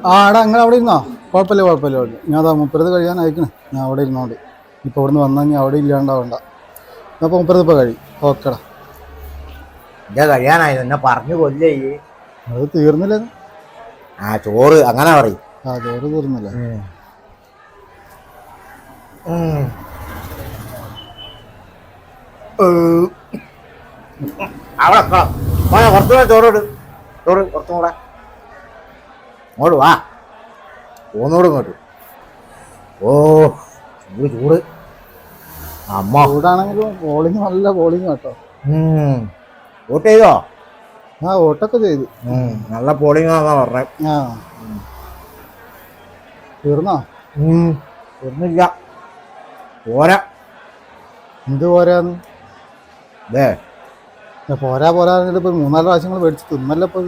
ആ എടാ നിങ്ങൾ അവിടെ ഇരുന്നോ? കുഴപ്പമില്ല കുഴപ്പമില്ല. ഞാൻ അതാ മുപ്പത് കഴിയാൻ അയക്കണേ. ഞാൻ അവിടെ ഇരുന്നോണ്ട് ഇപ്പോൾ ഇവിടുന്ന് വന്നാൽ ഞാൻ അവിടെ ഇല്ലാണ്ടാവണ്ട. അപ്പോൾ മുപ്പത് ഇപ്പോൾ കഴിയും. ഓക്കെടാ. ഇതാ കഴിയാനായത് എന്നെ പറഞ്ഞു കൊല്ലേ. അത് തീർന്നില്ല. ആ ചോറ് അങ്ങനെ പറയും. ആ ചോറ് തീർന്നില്ല. അവിടെ കുറച്ചുകൂടെ ചോറ് കുറച്ചും കൂടെ ഇങ്ങോട്ട് വാ. ഒന്നുകൂടെ ഇങ്ങോട്ട്. ഓ ചൂട് ചൂട്. അമ്മ ചൂടാണെങ്കിലും ബോളിങ് നല്ല ബോളിങ് കേട്ടോ. വോട്ട് ചെയ്തോ? ആ വോട്ടൊക്കെ ചെയ്തു. നല്ല പോളിങ്ങാന്നാ പറഞ്ഞേ. ആ തീർന്നോ? തീർന്നില്ല. പോരാ. എന്ത് പോരാന്ന്? പോരാ പോരാ പോരാ ഇപ്പൊ 3-4 പ്രാവശ്യങ്ങൾ മേടിച്ച് തിന്നല്ലോ ഇപ്പൊ.